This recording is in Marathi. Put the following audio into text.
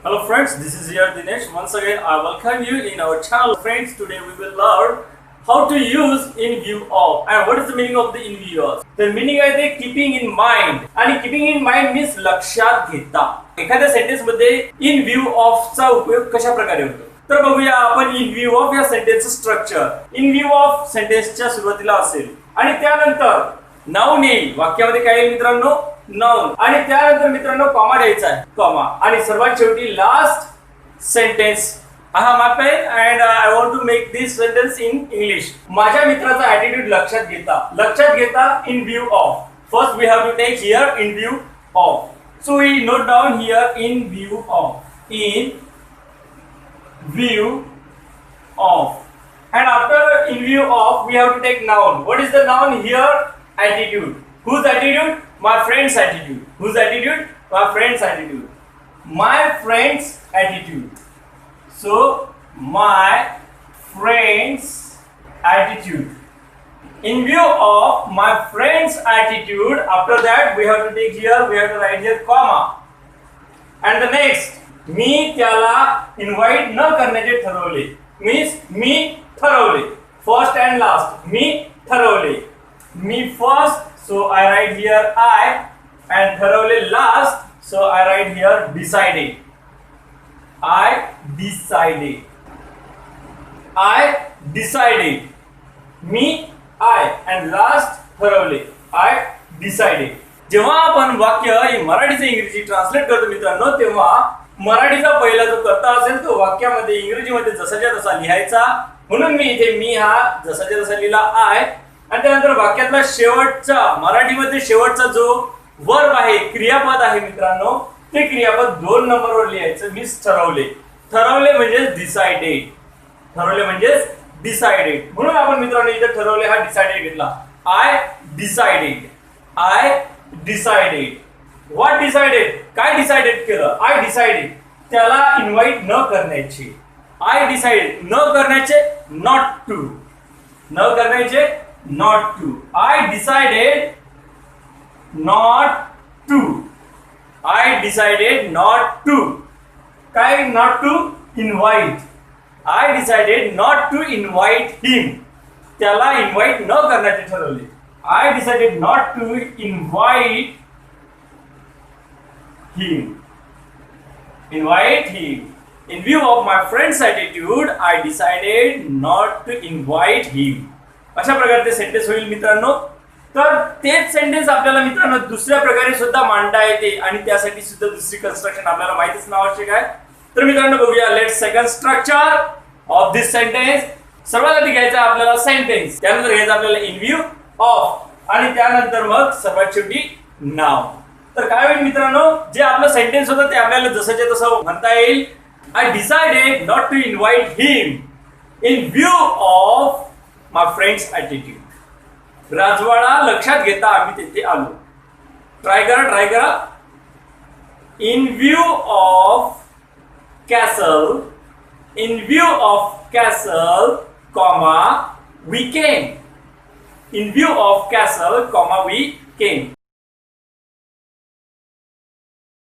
Hello friends, this is here Dinesh. Once again, I welcome you in our channel. Friends, today we will learn how to use in view of. And what is the meaning of the in view of? The meaning आहे ते keeping in mind. आणि keeping in mind means लक्षात घेता. एखाद्या सेंटेन्स मध्ये in view of चा उपयोग कशा प्रकारे होतो? तर बघूया आपण in view of या सेंटेन्सचं स्ट्रक्चर. in view of सेंटेन्सच्या सुरुवातीला असेल आणि त्यानंतर नाउन येईल. वाक्यामध्ये काय येईल मित्रांनो? नाउन आणि त्यानंतर मित्रांनो कॉमा द्यायचा आहे कॉमा आणि सर्वात शेवटी लास्ट सेंटेन्स हा माफ आहे and I want to make this sentence in English. माझ्या मित्राचा ऍटिट्यूड लक्षात घेता in view of. First we have to take here in view of. So we note down here in view of. In view of and after in view of we have to take noun. What is the noun here? Attitude. Whose attitude? My friend's attitude. Whose attitude? My friend's attitude. My friend's attitude. So my friend's attitude. In view of my friend's attitude, after that we have to take here, we have to write here comma. And the next, मी त्याला invite न करण्याचे ठरवले. Means मी ठरवले. First and last. मी ठरवले. मी first, so I write here I, and ठरवले last, so I write here decided. I decided. I decided. Me I and last ठरवले. I decided. जेव्हा आपण वाक्य मराठीचे इंग्रजी ट्रान्सलेट करतो मित्रांनो, तेव्हा मराठीचा पहिला जो कर्ता असेल तो वाक्यामध्ये इंग्रजीमध्ये जसाच्या तसा लिहायचा. म्हणून मी इथे मी हा जसाच्या तसा लिहिला आय आणि त्यानंतर वाक्यातला शेवटचा मराठीमध्ये शेवटचा जो वर्ब आहे क्रियापद आहे मित्रांनो, ते क्रियापद 2 नंबरवर लिहायचं. मी ठरवले म्हणजे डिसाइडेड. ठरवले म्हणजे डिसाइडेड. म्हणून आपण मित्रांनो इथे ठरवले हा डिसाइडेड घेतला. I decided. What decided? काय डिसाइडेड केलं? आय डिसाइडेड त्याला इन्व्हाइट न करण्याची. आय डिसाइडेड न करण्याचे not to. I decided not to. काय not to? Invite. I decided not to invite him. त्याला इन्व्हाइट न करण्याचे ठरवले. I decided not to invite him. In view of my friend's attitude, I decided not to invite him. अशा प्रकारचे सेंटेन्स होईल मित्रांनो. तर तेच सेंटेन्स आपल्याला मित्रांनो दुसऱ्या प्रकारे सुद्धा मांडता येते आणि त्यासाठी सुद्धा दुसरी कन्स्ट्रक्शन आपल्याला माहिती असणं आवश्यक आहे. तर मित्रांनो बघूया let's second structure of this sentence. सर्वात आधी घ्यायचं आपल्याला सेंटेन्स, त्यानंतर घ्यायचं आपल्याला इन व्ह्यू ऑफ आणि त्यानंतर मग सर्वात शेवटी नाउन. तर काय होईल मित्रांनो, जे आपलं सेंटेन्स होतं ते आपल्याला जसंच्या तसं म्हणता येईल. I decided not to invite him in view of my friends attitude. राजवाडा लक्षात घेता आम्ही तिथे आलो. ट्राय करा. In view of castle comma we came. In view of castle comma we came.